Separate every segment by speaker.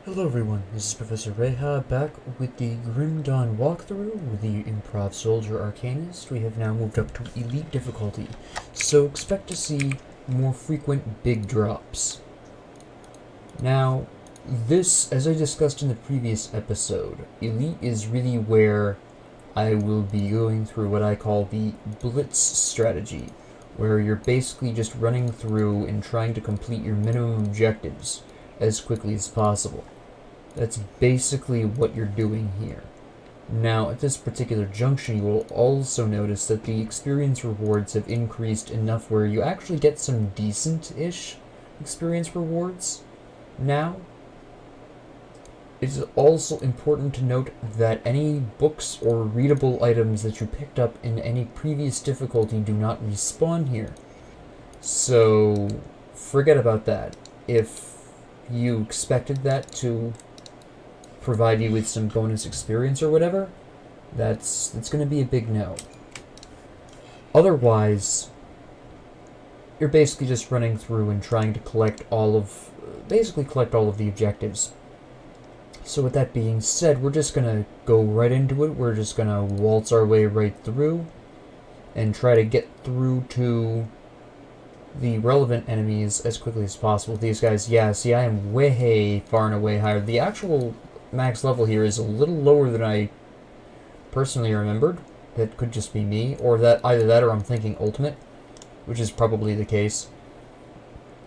Speaker 1: Hello everyone, this is Professor Reha back with the Grim Dawn walkthrough with the Improv Soldier Arcanist. We have now moved up to Elite difficulty, so expect to see more frequent big drops. Now, this, as I discussed in the previous episode, Elite is really where I will be going through what I call the blitz strategy, where you're basically just running through and trying to complete your minimum objectives as quickly as possible. That's basically what you're doing here. Now, at this particular junction, you will also notice that the experience rewards have increased enough where you actually get some decent-ish experience rewards now. It is also important to note that any books or readable items that you picked up in any previous difficulty do not respawn here. So, forget about that. If you expected that to provide you with some bonus experience or whatever, that's going to be a big no. Otherwise, you're basically just running through and trying to collect all of the objectives. So with that being said, we're just going to go right into it. We're just going to waltz our way right through and try to get through to the relevant enemies as quickly as possible. These guys, yeah, see, I am way far and away higher. The actual max level here is a little lower than I personally remembered. That could just be me, or that either that or I'm thinking ultimate, which is probably the case.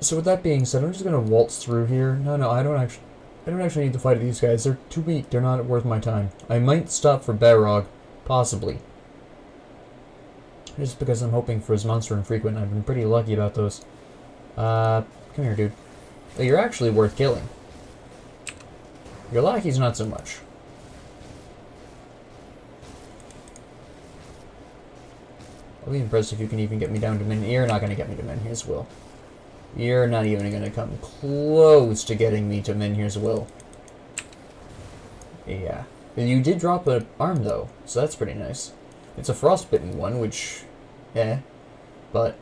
Speaker 1: So with that being said, I'm just gonna waltz through here. No, I don't actually need to fight these guys. They're too weak. They're not worth my time. I might stop for Barog, possibly, just because I'm hoping for his monster infrequent. I've been pretty lucky about those. Come here, dude. Oh, you're actually worth killing. Your lackey's not so much. I'll be impressed if you can even get me down to min. You're not going to get me to min. Here's Will. You're not even going to come close to getting me to min. Here's Will. Yeah. You did drop an arm, though, so that's pretty nice. It's a frostbitten one, which, but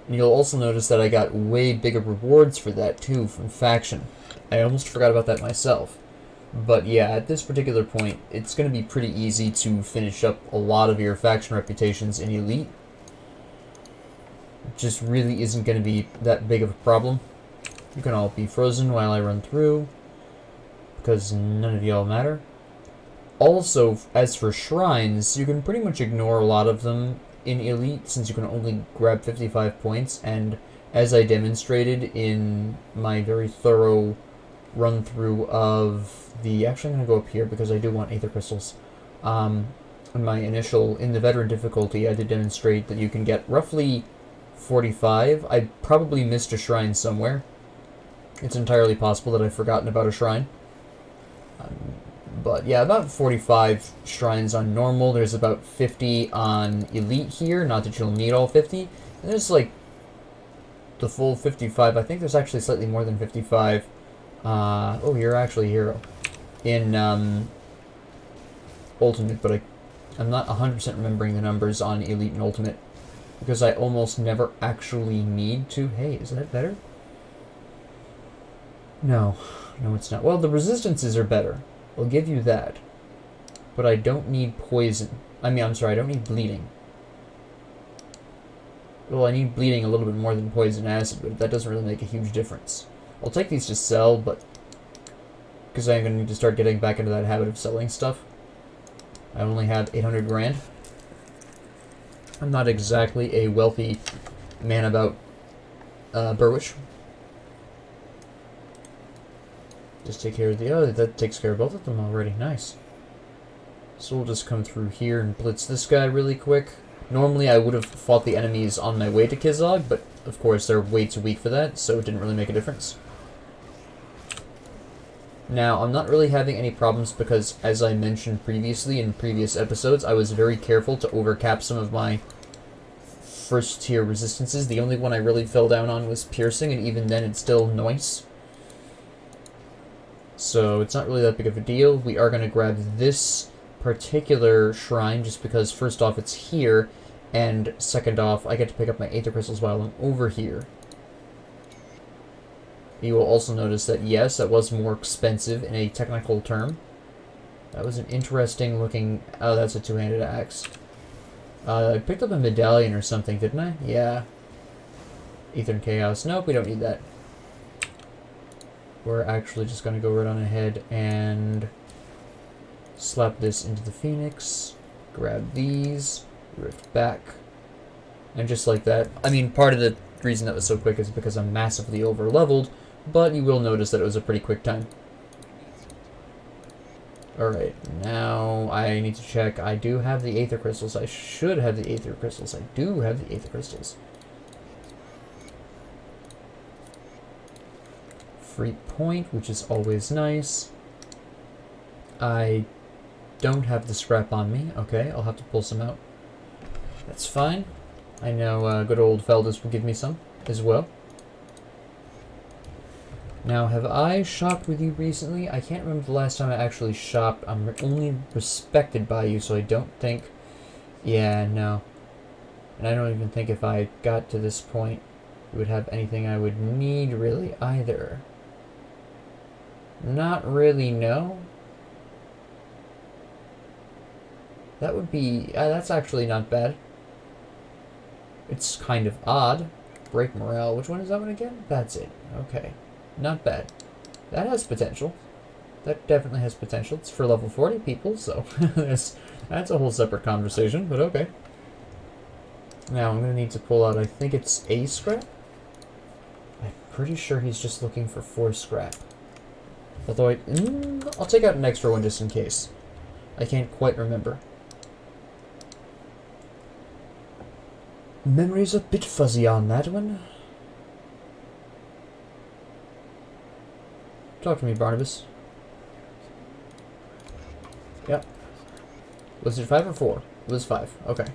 Speaker 1: you'll also notice that I got way bigger rewards for that, too, from faction. I almost forgot about that myself. But yeah, at this particular point, it's going to be pretty easy to finish up a lot of your faction reputations in Elite. It just really isn't going to be that big of a problem. You can all be frozen while I run through, because none of y'all matter. Also, as for shrines, you can pretty much ignore a lot of them in Elite, since you can only grab 55 points, and as I demonstrated in my very thorough run-through of the... Actually, I'm going to go up here because I do want Aether Crystals. In the Veteran difficulty, I did demonstrate that you can get roughly 45. I probably missed a shrine somewhere. It's entirely possible that I've forgotten about a shrine. But yeah, about 45 shrines on normal. There's about 50 on Elite here. Not that you'll need all 50. And there's like the full 55. I think there's actually slightly more than 55. Oh, you're actually a hero. In Ultimate, but I'm not 100% remembering the numbers on Elite and Ultimate. Because I almost never actually need to... Hey, is that better? No, it's not. Well, the resistances are better. I'll give you that. But I don't need poison. I don't need bleeding. Well, I need bleeding a little bit more than poison acid, but that doesn't really make a huge difference. I'll take these to sell, but... because I'm going to need to start getting back into that habit of selling stuff. I only have 800 grand. I'm not exactly a wealthy man about Burwish. Just take care of the... Oh, that takes care of both of them already. Nice. So we'll just come through here and blitz this guy really quick. Normally I would have fought the enemies on my way to Kizog, but of course they're way too weak for that, so it didn't really make a difference. Now, I'm not really having any problems because, as I mentioned previously in previous episodes, I was very careful to overcap some of my first tier resistances. The only one I really fell down on was piercing, and even then it's still noise. So it's not really that big of a deal. We are going to grab this particular shrine just because, first off, it's here, and second off, I get to pick up my Aether Crystals while I'm over here. You will also notice that, yes, that was more expensive in a technical term. That was an interesting looking... Oh, that's a two-handed axe. I picked up a medallion or something, didn't I? Yeah. Ether and Chaos. Nope, we don't need that. We're actually just going to go right on ahead and slap this into the Phoenix. Grab these. Rift back. And just like that. I mean, part of the reason that was so quick is because I'm massively over-leveled, but you will notice that it was a pretty quick time. Alright, now I need to check. I do have the Aether Crystals. I should have the Aether Crystals. I do have the Aether Crystals. Free point, which is always nice. I don't have the scrap on me. Okay, I'll have to pull some out. That's fine. I know good old Feldus will give me some as well. Now, have I shopped with you recently? I can't remember the last time I actually shopped. I'm only respected by you, so I don't think... Yeah, no. And I don't even think if I got to this point, you would have anything I would need, really, either. Not really, no. That would be... that's actually not bad. It's kind of odd. Break morale. Which one is that one again? That's it. Okay. Not bad. That has potential. That definitely has potential. It's for level 40 people, so that's a whole separate conversation, but okay. Now I'm going to need to pull out, I think it's a scrap? I'm pretty sure he's just looking for 4 scrap. Although I'll take out an extra one just in case. I can't quite remember. Memory's a bit fuzzy on that one. Talk to me, Barnabas. Yep. Was it 5 or 4? It was 5. Okay.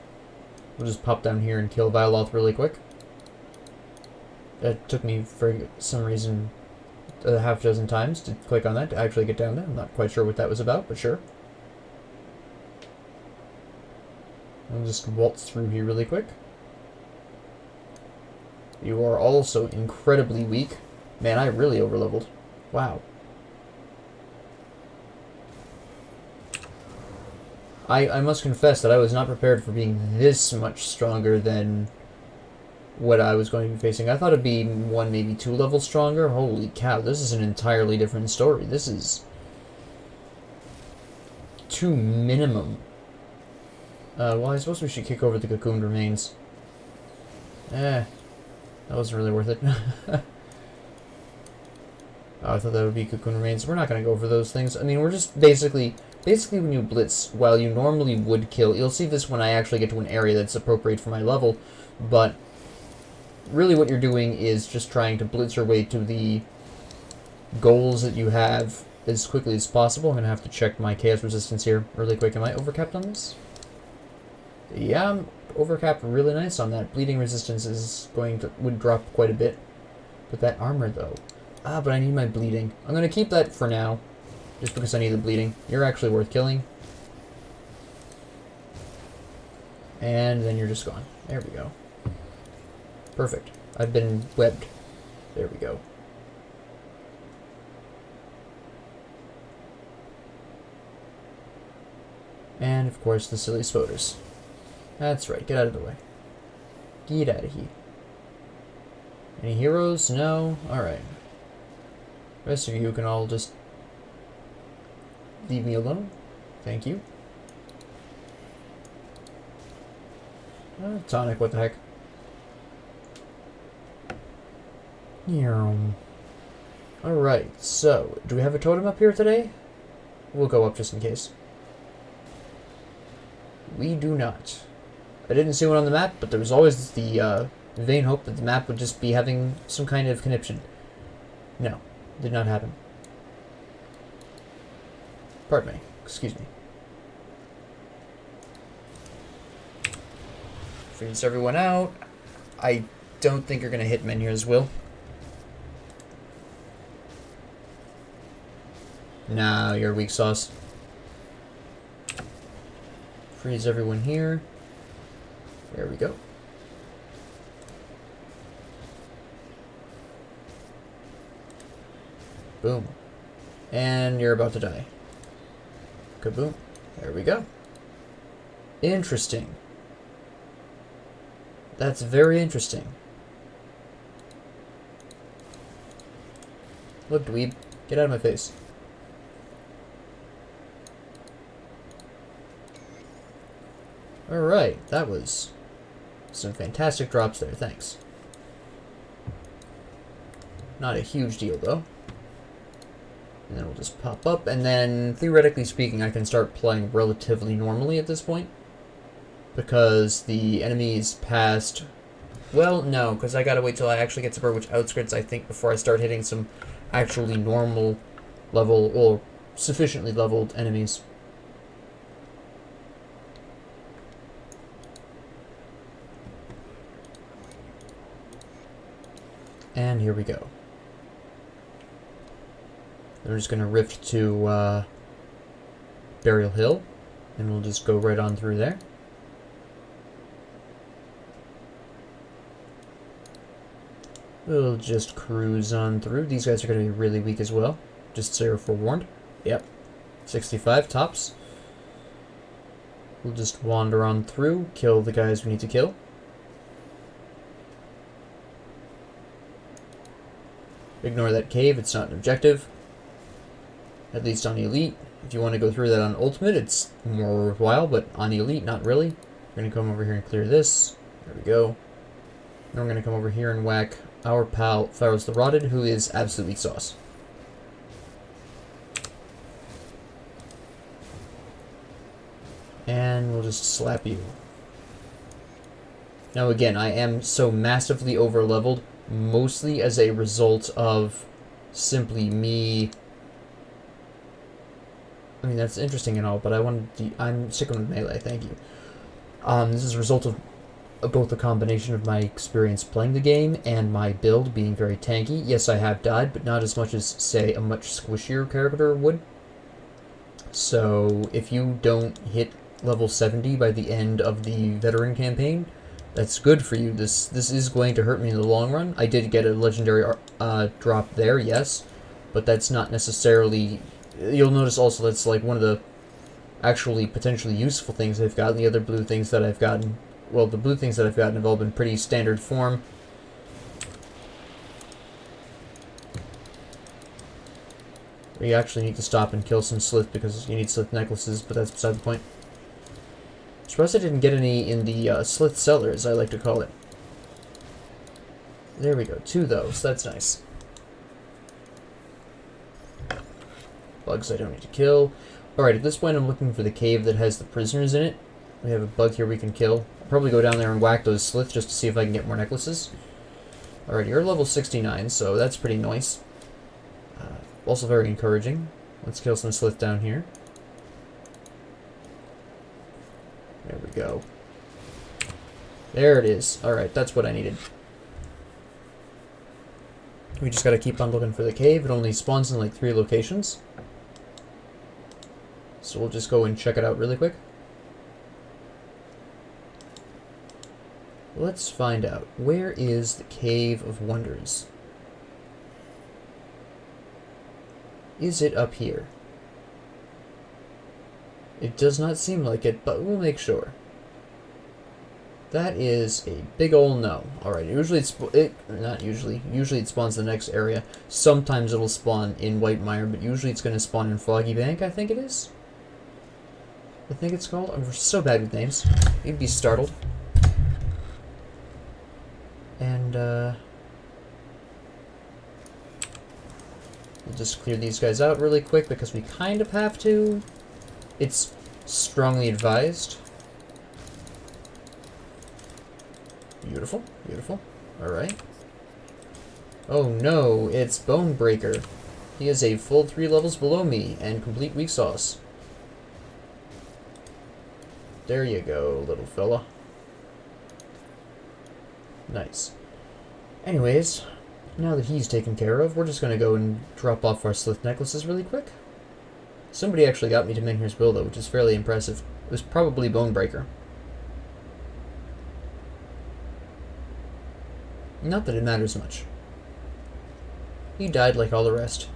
Speaker 1: We'll just pop down here and kill Violoth really quick. It took me, for some reason, a half dozen times to click on that to actually get down there. I'm not quite sure what that was about, but sure. I'll just waltz through here really quick. You are also incredibly weak. Man, I really overleveled. Wow. I must confess that I was not prepared for being this much stronger than what I was going to be facing. I thought it'd be 1, maybe 2 levels stronger. Holy cow, this is an entirely different story. This is 2 minimum. Well, I suppose we should kick over the cocooned remains. That wasn't really worth it. Oh, I thought that would be cocoon remains. We're not going to go for those things. I mean, we're just basically when you blitz, while you normally would kill, you'll see this when I actually get to an area that's appropriate for my level, but really what you're doing is just trying to blitz your way to the goals that you have as quickly as possible. I'm going to have to check my chaos resistance here really quick. Am I overcapped on this? Yeah, I'm overcapped really nice on that. Bleeding resistance would drop quite a bit. But that armor, though... but I need my bleeding. I'm going to keep that for now, just because I need the bleeding. You're actually worth killing. And then you're just gone. There we go. Perfect. I've been webbed. There we go. And, of course, the silly spoders. That's right. Get out of the way. Get out of here. Any heroes? No? Alright. Rest of you can all just leave me alone. Thank you. Tonic, what the heck? Alright, so, do we have a totem up here today? We'll go up just in case. We do not. I didn't see one on the map, but there was always the vain hope that the map would just be having some kind of conniption. No, did not happen. Pardon me. Excuse me. Freeze everyone out. I don't think you're going to hit men here as well. Nah, you're weak sauce. Freeze everyone here. There we go. Boom. And you're about to die. Kaboom. There we go. Interesting. That's very interesting. Look, dweeb. Get out of my face. Alright, that was some fantastic drops there, thanks. Not a huge deal, though. And then we'll just pop up, and then, theoretically speaking, I can start playing relatively normally at this point. Because the enemies passed... Well, no, because I gotta wait till I actually get to Burwich Outskirts, I think, before I start hitting some actually normal level, or sufficiently leveled enemies. And here we go. We're just going to rift to Burial Hill, and we'll just go right on through there. We'll just cruise on through. These guys are going to be really weak as well, just so you're forewarned. Yep, 65 tops. We'll just wander on through, kill the guys we need to kill. Ignore that cave, it's not an objective. At least on Elite. If you want to go through that on Ultimate, it's more worthwhile, but on Elite, not really. We're going to come over here and clear this. There we go. Then we're going to come over here and whack our pal, Pharaoh's the Rotted, who is absolutely sauce. And we'll just slap you. Now again, I am so massively over-leveled, mostly as a result of simply me... I mean, that's interesting and all, but I'm sticking with melee, thank you. This is a result of both a combination of my experience playing the game and my build being very tanky. Yes, I have died, but not as much as, say, a much squishier character would. So, if you don't hit level 70 by the end of the veteran campaign, that's good for you. This is going to hurt me in the long run. I did get a legendary drop there, yes, but that's not necessarily... You'll notice also that's like one of the actually potentially useful things I've gotten. The other blue things that I've gotten... Well, the blue things that I've gotten have all been pretty standard form. You actually need to stop and kill some Slith because you need Slith necklaces, but that's beside the point. Surprised I didn't get any in the Slith cellar, as I like to call it. There we go, 2 though, so that's nice. Bugs I don't need to kill. Alright, at this point I'm looking for the cave that has the prisoners in it. We have a bug here we can kill. I'll probably go down there and whack those Slith just to see if I can get more necklaces. Alright, you're level 69, so that's pretty nice. Also very encouraging. Let's kill some Slith down here. There we go. There it is. Alright, that's what I needed. We just gotta keep on looking for the cave. It only spawns in like 3 locations. So we'll just go and check it out really quick. Let's find out. Where is the Cave of Wonders? Is it up here? It does not seem like it, but we'll make sure. That is a big ol' no. Alright, usually usually it spawns in the next area. Sometimes it'll spawn in White Mire, but usually it's going to spawn in Foggy Bank, I think it is. I think it's called. I'm so bad with names. You'd be startled. And, we'll just clear these guys out really quick because we kind of have to. It's strongly advised. Beautiful, beautiful. Alright. Oh no, it's Bonebreaker. He is a full 3 levels below me and complete weak sauce. There you go, little fella. Nice. Anyways, now that he's taken care of, we're just going to go and drop off our Slith necklaces really quick. Somebody actually got me to Minhir's Will, though, which is fairly impressive. It was probably Bonebreaker. Not that it matters much. He died like all the rest.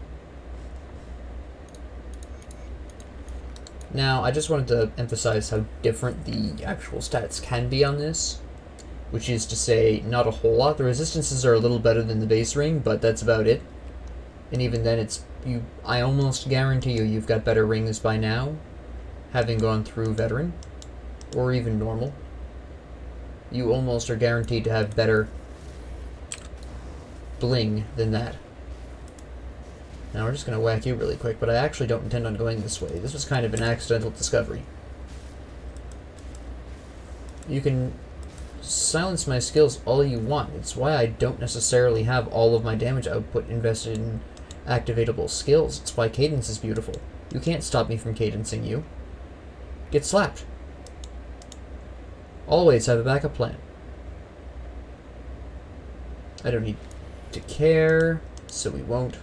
Speaker 1: Now, I just wanted to emphasize how different the actual stats can be on this, which is to say, not a whole lot. The resistances are a little better than the base ring, but that's about it. And even then, I almost guarantee you've got better rings by now, having gone through Veteran, or even Normal. You almost are guaranteed to have better bling than that. Now we're just going to whack you really quick, but I actually don't intend on going this way. This was kind of an accidental discovery. You can silence my skills all you want. It's why I don't necessarily have all of my damage output invested in activatable skills. It's why cadence is beautiful. You can't stop me from cadencing you. Get slapped. Always have a backup plan. I don't need to care, so we won't.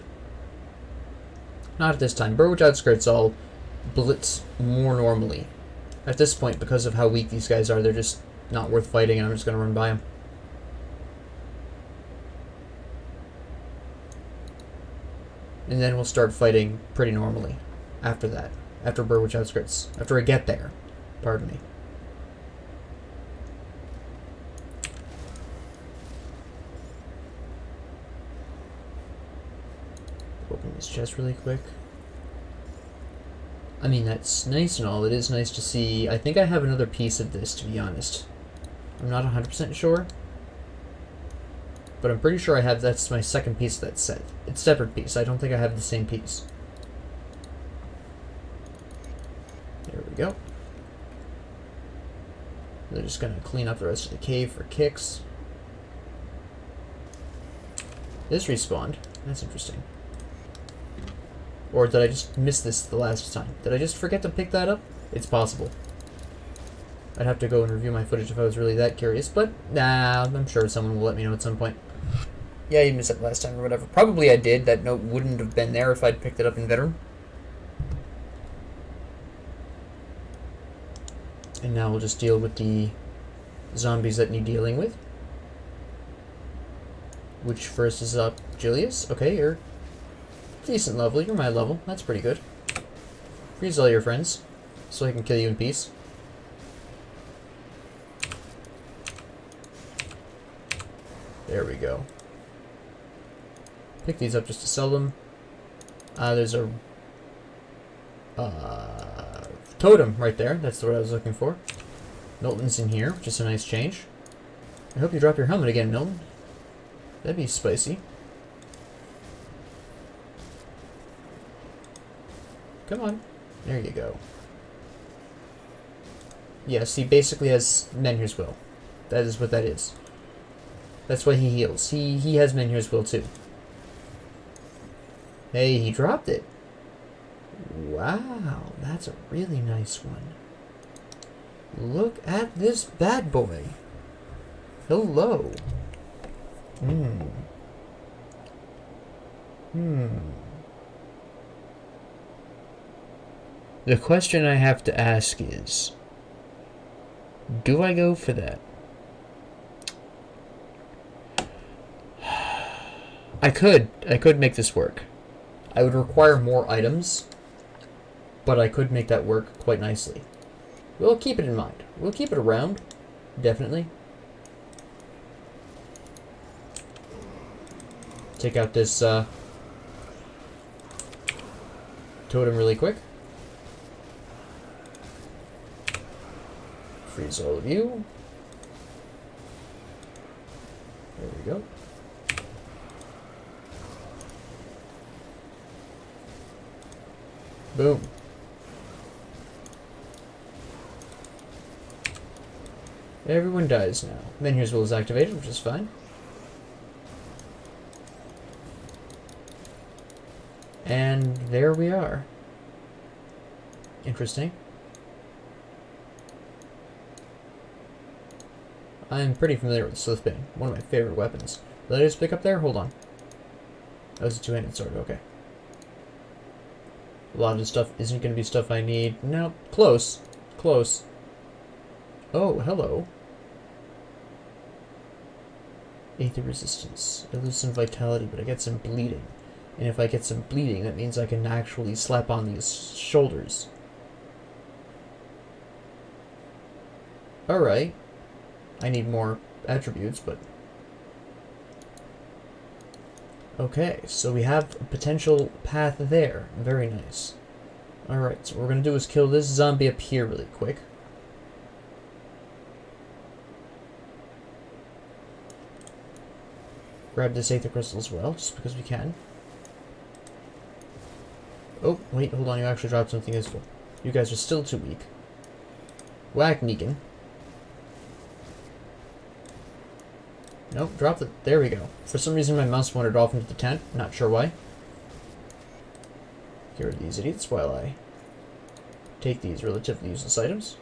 Speaker 1: Not at this time. Burwich Outskirts I'll blitz more normally. At this point, because of how weak these guys are, they're just not worth fighting, and I'm just going to run by them. And then we'll start fighting pretty normally after that. After Burwich Outskirts. After I get there. Pardon me. Open this chest really quick. I mean, that's nice and all. It is nice to see. I think I have another piece of this, to be honest. I'm not 100% sure. But I'm pretty sure I have. That's my second piece of that set. It's a separate piece. I don't think I have the same piece. There we go. They're just going to clean up the rest of the cave for kicks. This respawned. That's interesting. Or did I just miss this the last time? Did I just forget to pick that up? It's possible. I'd have to go and review my footage if I was really that curious, but nah, I'm sure someone will let me know at some point. Yeah, you missed it last time or whatever. Probably I did. That note wouldn't have been there if I'd picked it up in Veteran. And now we'll just deal with the zombies that need dealing with. Which first is up? Julius? Okay, you're decent level. You're my level. That's pretty good. Freeze all your friends, so I can kill you in peace. There we go. Pick these up just to sell them. There's a totem right there. That's what I was looking for. Milton's in here, which is a nice change. I hope you drop your helmet again, Milton. That'd be spicy. Come on. There you go. Yes, he basically has Menhir's Will. That is what that is. That's why he heals. He has Menhir's Will too. Hey, he dropped it. Wow, that's a really nice one. Look at this bad boy. Hello. The question I have to ask is, do I go for that? I could make this work. I would require more items, but I could make that work quite nicely. We'll keep it in mind. We'll keep it around, definitely. Take out this totem really quick. Freeze all of you. There we go. Boom. Everyone dies now. Menhir's Will is activated, which is fine. And there we are. Interesting. I'm pretty familiar with the Slithbane, one of my favorite weapons. Did I just pick up there? Hold on. That was a two-handed sword, okay. A lot of this stuff isn't going to be stuff I need. No, close. Close. Oh, hello. Aether resistance. I lose some vitality, but I get some bleeding. And if I get some bleeding, that means I can actually slap on these shoulders. Alright. I need more attributes, but... Okay, so we have a potential path there. Very nice. Alright, so what we're going to do is kill this zombie up here really quick. Grab this Aether Crystal as well, just because we can. Oh, wait, hold on, you actually dropped something useful. You guys are still too weak. Whack Negan. Nope, drop it. There we go. For some reason my mouse wandered off into the tent, not sure why. Get rid of these idiots while I take these relatively useless items.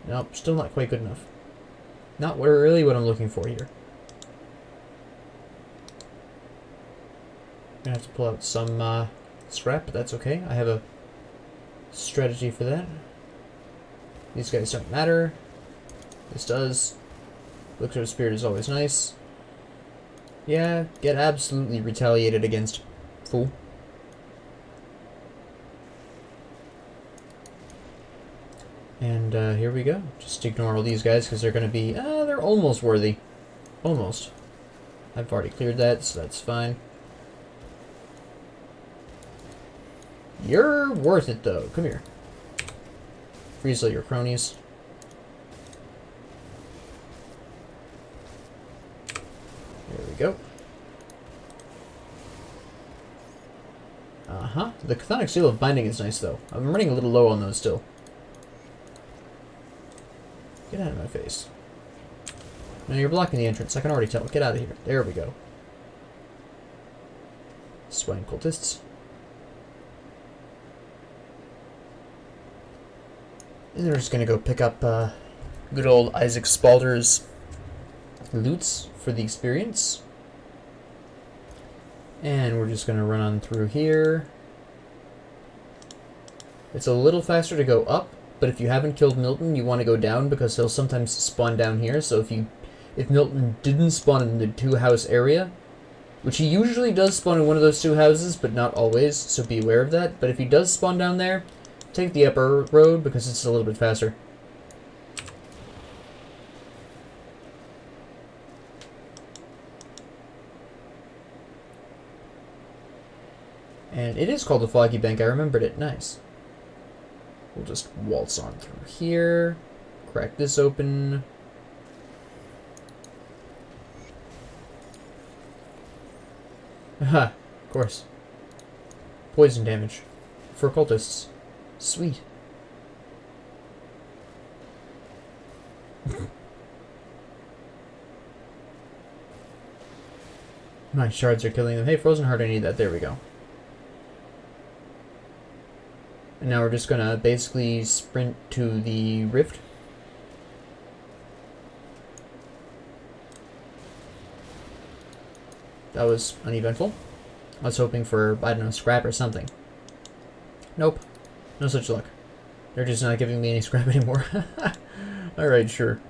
Speaker 1: Nope, still not quite good enough. Not really what I'm looking for here. Gonna have to pull out some scrap, but that's okay. I have a strategy for that. These guys don't matter. This does. Elixir of Spirit is always nice. Yeah, get absolutely retaliated against, fool. And here we go. Just ignore all these guys because they're going to be... they're almost worthy. Almost. I've already cleared that, so that's fine. You're worth it, though. Come here. Freeze all your cronies. There we go. Uh-huh. The Chthonic Seal of Binding is nice, though. I'm running a little low on those still. Get out of my face. No, you're blocking the entrance. I can already tell. Get out of here. There we go. Swine cultists. And they're just gonna go pick up good old Isaac Spalder's loots for the experience. And we're just gonna run on through here. It's a little faster to go up, but if you haven't killed Milton, you want to go down because he'll sometimes spawn down here. So if Milton didn't spawn in the 2-house area, which he usually does spawn in one of those 2 houses, but not always, so be aware of that. But if he does spawn down there, take the upper road because it's a little bit faster. And it is called the Foggy Bank. I remembered it. Nice. We'll just waltz on through here. Crack this open. Aha, of course. Poison damage. For cultists. Sweet. My shards are killing them. Hey, Frozen Heart, I need that. There we go. And now we're just gonna basically sprint to the rift. That was uneventful. I was hoping for, I don't know, scrap or something. Nope. No such luck. They're just not giving me any scrap anymore. Alright, sure.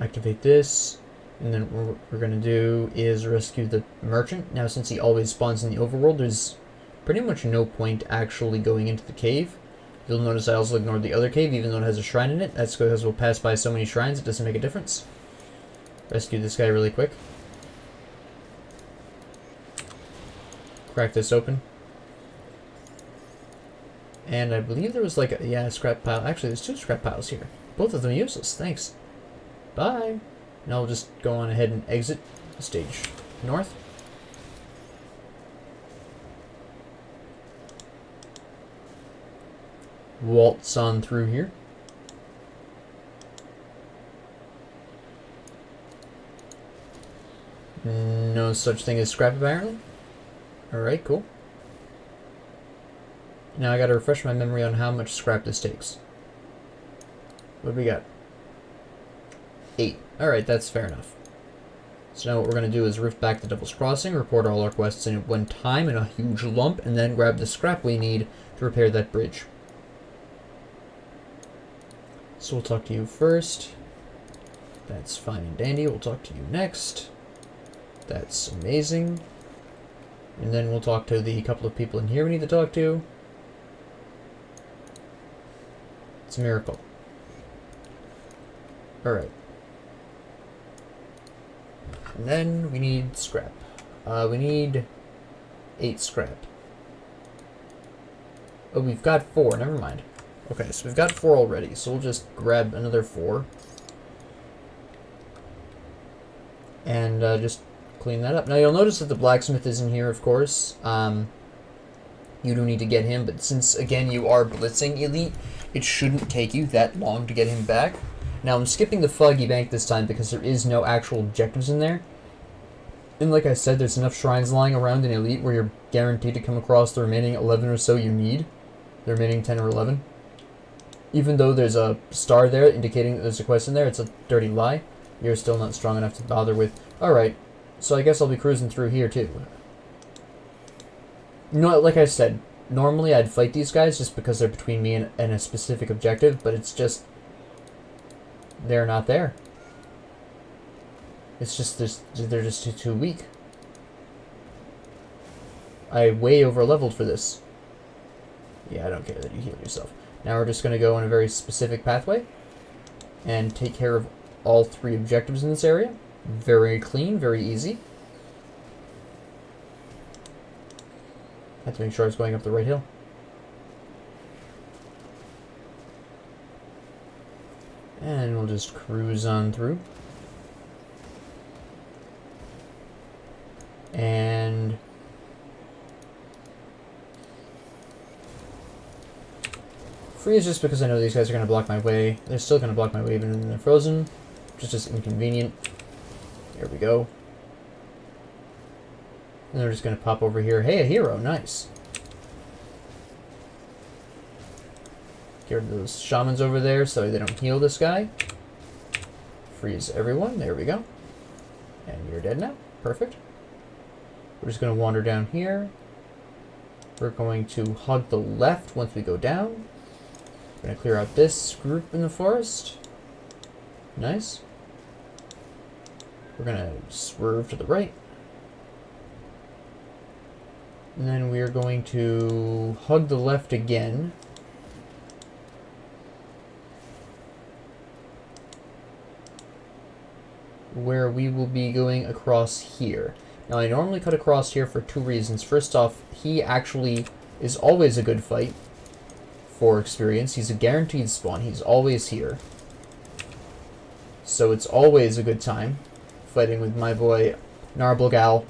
Speaker 1: Activate this. And then what we're gonna do is rescue the merchant. Now, since he always spawns in the overworld, there's pretty much no point actually going into the cave. You'll notice I also ignored the other cave, even though it has a shrine in it. That's because we'll pass by so many shrines, it doesn't make a difference. Rescue this guy really quick. Crack this open. And I believe there was like a, yeah, scrap pile. Actually, there's 2 scrap piles here. Both of them useless. Thanks. Bye. And I'll just go on ahead and exit stage north. Waltz on through here. No such thing as scrap, apparently. Alright, cool. Now I gotta refresh my memory on how much scrap this takes. What do we got? 8. Alright, that's fair enough. So now what we're gonna do is rift back to Devil's Crossing, report all our quests in at one time in a huge lump, and then grab the scrap we need to repair that bridge. So we'll talk to you first. That's fine and dandy. We'll talk to you next. That's amazing. And then we'll talk to the couple of people in here we need to talk to. It's a miracle. Alright. And then we need scrap. We need 8 scrap. Oh, we've got 4. Never mind. Okay, so we've got 4 already, so we'll just grab another 4. And just clean that up. Now, you'll notice that the blacksmith isn't here, of course. You do need to get him, but since, again, you are blitzing elite, it shouldn't take you that long to get him back. Now, I'm skipping the Foggy Bank this time because there is no actual objectives in there. And like I said, there's enough shrines lying around in Elite where you're guaranteed to come across the remaining 11 or so you need. The remaining 10 or 11. Even though there's a star there indicating that there's a quest in there, it's a dirty lie. You're still not strong enough to bother with. Alright, so I guess I'll be cruising through here too. No, like I said, normally I'd fight these guys just because they're between me and a specific objective, but it's just... they're not there. It's just, they're just too weak. I way over-leveled for this. Yeah, I don't care that you heal yourself. Now we're just going to go in a very specific pathway and take care of all 3 objectives in this area. Very clean, very easy. Have to make sure I was going up the right hill. And we'll just cruise on through. And freeze just because I know these guys are going to block my way. They're still going to block my way even when they're frozen. Just inconvenient. There we go. And they're just going to pop over here. Hey, a hero. Nice. Get rid of those shamans over there so they don't heal this guy. Freeze everyone. There we go. And you're dead now. Perfect. We're just going to wander down here. We're going to hug the left once we go down. We're going to clear out this group in the forest. Nice. We're going to swerve to the right. And then we're going to hug the left again. Where we will be going across here. Now, I normally cut across here for 2 reasons. First off, he actually is always a good fight for experience. He's a guaranteed spawn. He's always here. So it's always a good time fighting with my boy Narblegal.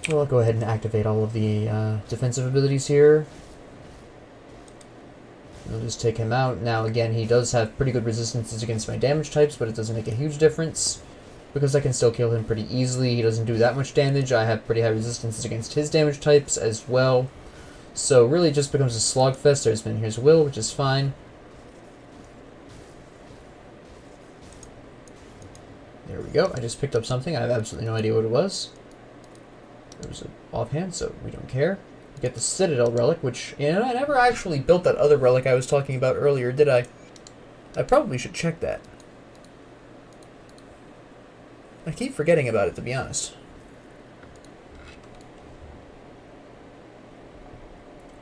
Speaker 1: Well, I'll go ahead and activate all of the defensive abilities here. I'll just take him out. Now, again, he does have pretty good resistances against my damage types, but it doesn't make a huge difference. Because I can still kill him pretty easily. He doesn't do that much damage. I have pretty high resistances against his damage types as well. So really it just becomes a slogfest. There's Here's Will, which is fine. There we go. I just picked up something. I have absolutely no idea what it was. It was offhand, so we don't care. Get the Citadel Relic, which, you know, I never actually built that other relic I was talking about earlier, did I? I probably should check that. I keep forgetting about it, to be honest.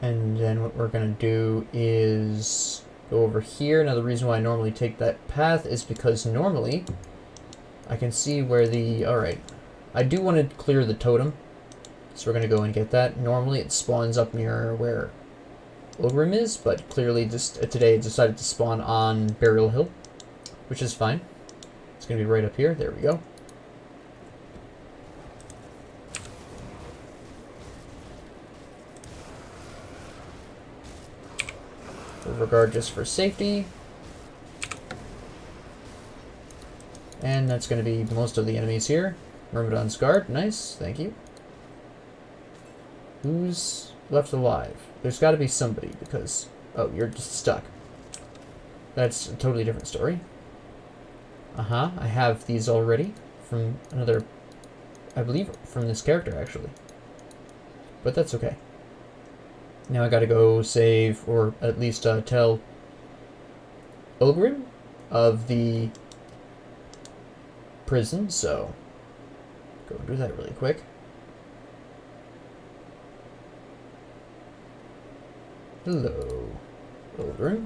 Speaker 1: And then what we're going to do is go over here. Now, the reason why I normally take that path is because normally I can see where the... Alright. I do want to clear the totem. So we're going to go and get that. Normally it spawns up near where Ogrim is, but clearly just today it decided to spawn on Burial Hill, which is fine. It's going to be right up here. There we go. Overguard just for safety. And that's going to be most of the enemies here. Myrmidon's Guard. Nice. Thank you. Who's left alive? There's got to be somebody because... Oh, you're just stuck. That's a totally different story. Uh-huh. I have these already from another... I believe from this character, actually. But that's okay. Now I gotta go save, or at least tell Ogrim of the prison, so go do that really quick. Hello, Ogrim.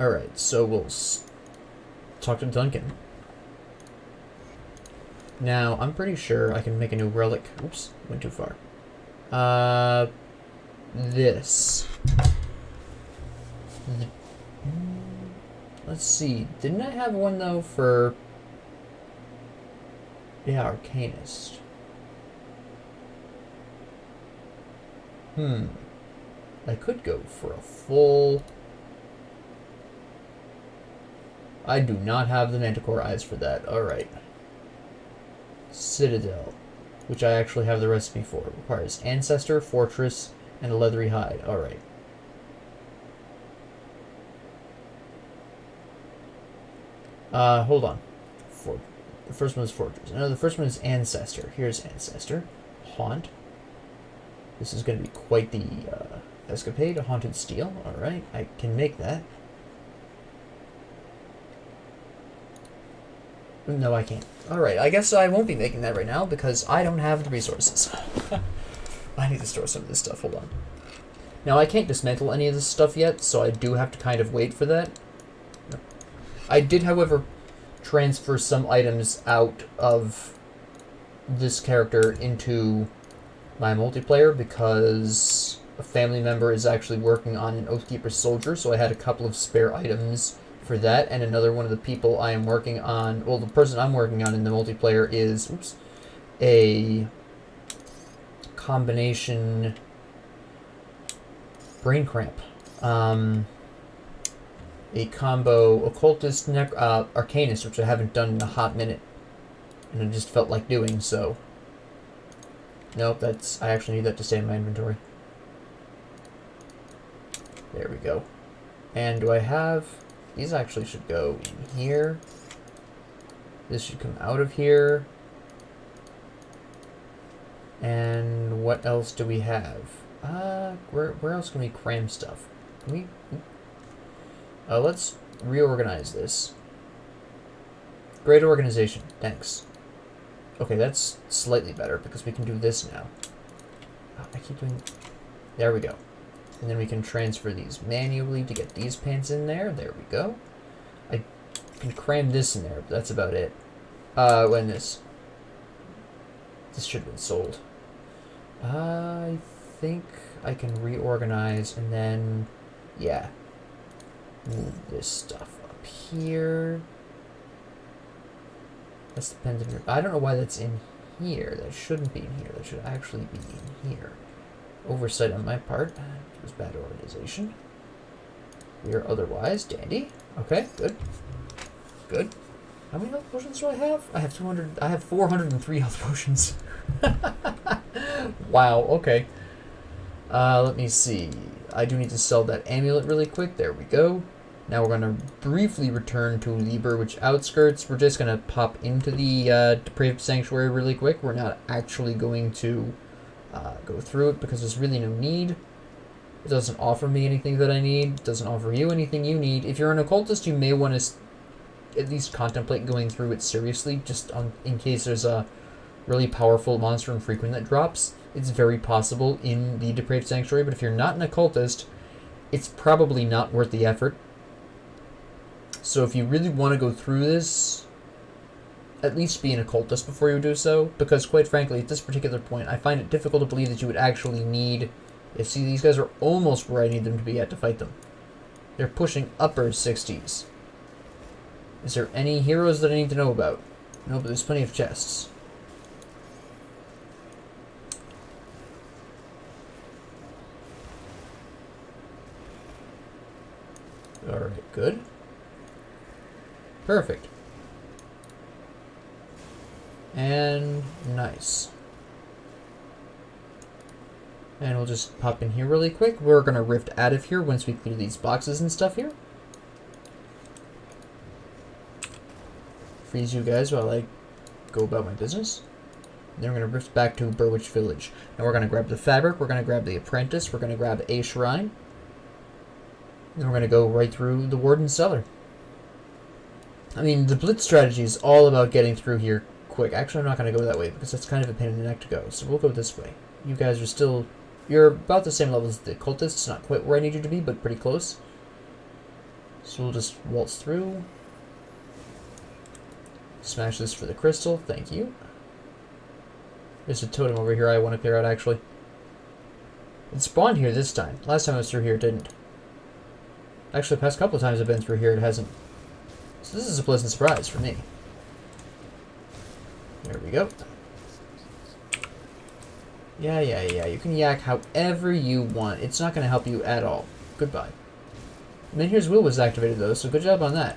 Speaker 1: Alright, so we'll talk to Duncan. Now, I'm pretty sure I can make a new relic. Oops, went too far. This. Let's see. Didn't I have one, though, for... Yeah, Arcanist. I could go for a full... I do not have the Manticore eyes for that. Alright. Citadel, which I actually have the recipe for. It requires Ancestor, Fortress, and a leathery hide. Alright. Hold on. The first one is Fortress. No, the first one is Ancestor. Here's Ancestor. Haunt. This is going to be quite the escapade. A Haunted Steel. Alright, I can make that. No, I can't. Alright, I guess I won't be making that right now because I don't have the resources. I need to store some of this stuff. Hold on. Now, I can't dismantle any of this stuff yet, so I do have to kind of wait for that. I did, however, transfer some items out of this character into my multiplayer because a family member is actually working on an Oathkeeper soldier, so I had a couple of spare items for that, and another one of the people I am working on, well, the person I'm working on in the multiplayer is, a combination brain cramp. A combo occultist, arcanist, which I haven't done in a hot minute, and I just felt like doing, so. Nope, I actually need that to stay in my inventory. There we go. And do I have... These actually should go in here. This should come out of here. And what else do we have? Where else can we cram stuff? Can we... let's reorganize this. Great organization. Thanks. Okay, that's slightly better because we can do this now. I keep doing... There we go. And then we can transfer these manually to get these pants in there. There we go. I can cram this in there, but that's about it. When this should have been sold. I think I can reorganize and then, yeah, move this stuff up here. That's the pendant. I don't know why that's in here. That shouldn't be in here. That should actually be in here. Oversight on my part. It was bad organization. We are otherwise dandy. Okay, good. Good. How many health potions do I have? I have 200. I have 403 health potions. Wow, okay. Let me see. I do need to sell that amulet really quick. There we go. Now we're going to briefly return to Lieber, which outskirts. We're just going to pop into the Depraved Sanctuary really quick. We're not actually going to go through it because there's really no need. It doesn't offer me anything that I need. It doesn't offer you anything you need. If you're an occultist, you may want to at least contemplate going through it seriously, just in case there's a really powerful monster infrequent that drops. It's very possible in the Depraved Sanctuary, but if you're not an occultist, it's probably not worth the effort. So if you really want to go through this, at least be an occultist before you do so, because quite frankly, at this particular point, I find it difficult to believe that you would actually need... See, these guys are almost where I need them to be at to fight them. They're pushing upper 60s. Is there any heroes that I need to know about? No, but there's plenty of chests. Alright, good. Perfect. And nice. And we'll just pop in here really quick. We're going to rift out of here once we clear these boxes and stuff here. Freeze you guys while I go about my business. And then we're going to rift back to Burwich Village. Now we're going to grab the fabric. We're going to grab the Apprentice. We're going to grab a shrine. Then we're going to go right through the Warden's Cellar. I mean, the blitz strategy is all about getting through here quick. Actually, I'm not going to go that way because that's kind of a pain in the neck to go. So we'll go this way. You guys are still... You're about the same level as the cultists. Not quite where I need you to be, but pretty close. So we'll just waltz through. Smash this for the crystal. Thank you. There's a totem over here I want to clear out, actually. It spawned here this time. Last time I was through here, it didn't. Actually, the past couple of times I've been through here, it hasn't. So this is a pleasant surprise for me. There we go. Yeah. You can yak however you want. It's not going to help you at all. Goodbye. And then here's Will was activated, though, so good job on that.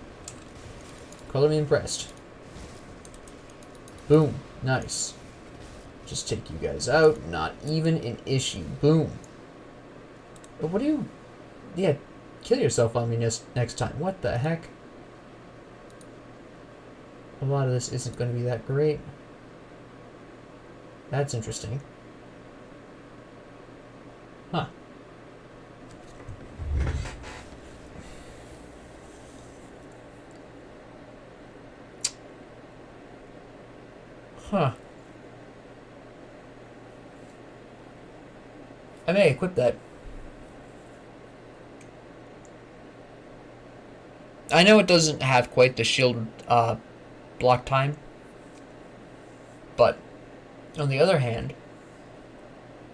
Speaker 1: Color me impressed. Boom. Nice. Just take you guys out. Not even an issue. Boom. But what do you... Yeah, kill yourself on me next time. What the heck? A lot of this isn't going to be that great. That's interesting. Huh. Huh. I may equip that. I know it doesn't have quite the shield block time, but on the other hand,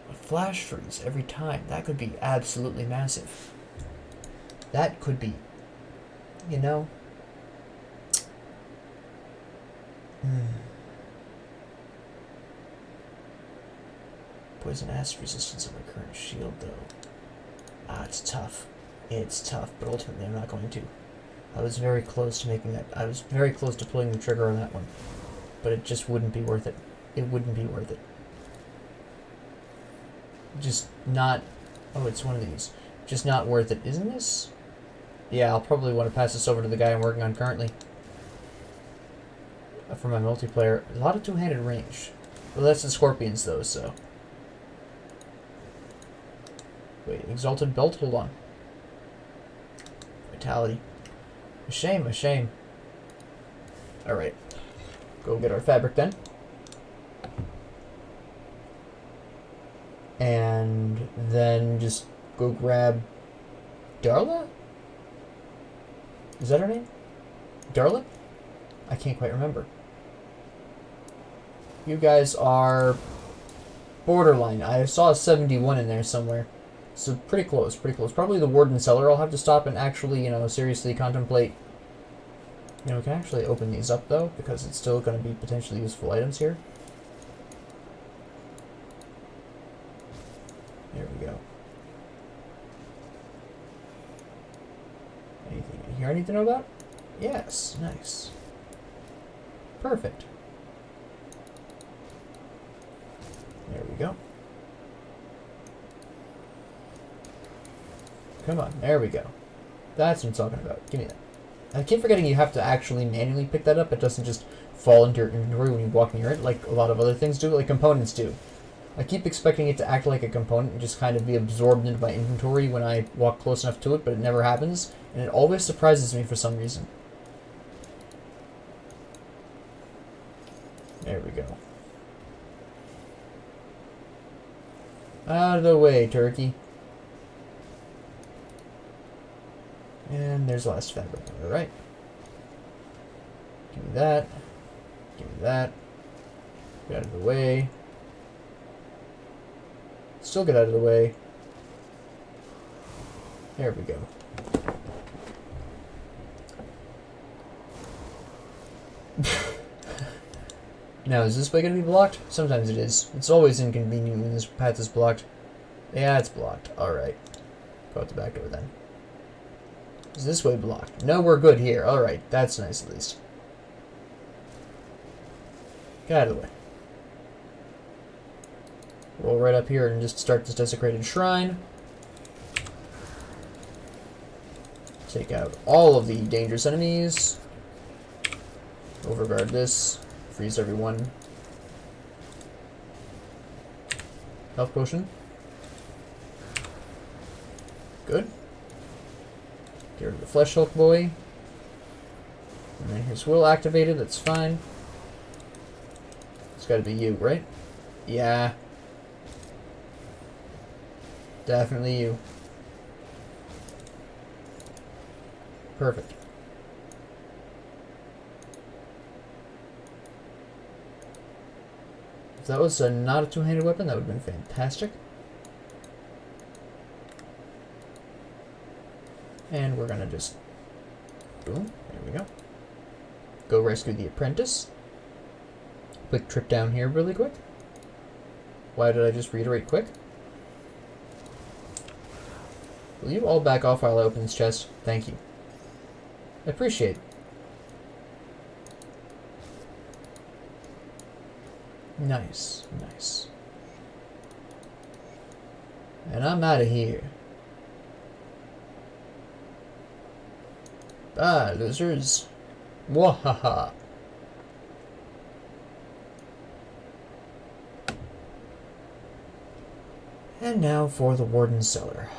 Speaker 1: a flash freeze every time, that could be absolutely massive. That could be, you know. Poison acid resistance of my current shield, though. It's tough. It's tough, but ultimately I'm not going to. I was very close to making that. I was very close to pulling the trigger on that one. But it just wouldn't be worth it. It wouldn't be worth it. Just not... Oh, it's one of these. Just not worth it. Isn't this? Yeah, I'll probably want to pass this over to the guy I'm working on currently. For my multiplayer. A lot of two-handed range. Well, that's the scorpions, though, so... Wait, exalted belt? Hold on. Vitality. A shame, a shame. Alright. Go get our fabric then. And then just go grab Darla? Is that her name? Darla? I can't quite remember. You guys are borderline. I saw a 71 in there somewhere. So pretty close, pretty close. Probably the Warden Cellar. I'll have to stop and actually, you know, seriously contemplate. You know, we can actually open these up, though, because it's still going to be potentially useful items here. There we go. Anything here I need to know about? Yes, nice. Perfect. There we go. Come on, there we go. That's what I'm talking about. Give me that. I keep forgetting you have to actually manually pick that up. It doesn't just fall into your inventory when you walk near it, like a lot of other things do, like components do. I keep expecting it to act like a component and just kind of be absorbed into my inventory when I walk close enough to it, but it never happens, and it always surprises me for some reason. There we go. Out of the way, turkey. And there's the last fabric. Alright. Give me that. Give me that. Get out of the way. Still get out of the way. There we go. Now, is this way going to be blocked? Sometimes it is. It's always inconvenient when this path is blocked. Yeah, it's blocked. Alright. Go out the back door then. Is this way blocked? No, we're good here. Alright, that's nice at least. Get out of the way. Roll right up here and just start this Desecrated Shrine. Take out all of the dangerous enemies. Overguard this. Freeze everyone. Health potion. Good. Get rid of the Flesh Hulk boy. And then here's Will activated, that's fine. It's gotta be you, right? Yeah. Definitely you. Perfect. If that was not a two-handed weapon, that would have been fantastic. And we're gonna just... boom. There we go. Go rescue the Apprentice. Quick trip down here really quick. Why did I just reiterate quick? Will you all back off while I open this chest? Thank you. I appreciate it. Nice, nice. And I'm out of here. Bye, losers. Wahaha. And now for the Warden's Cellar.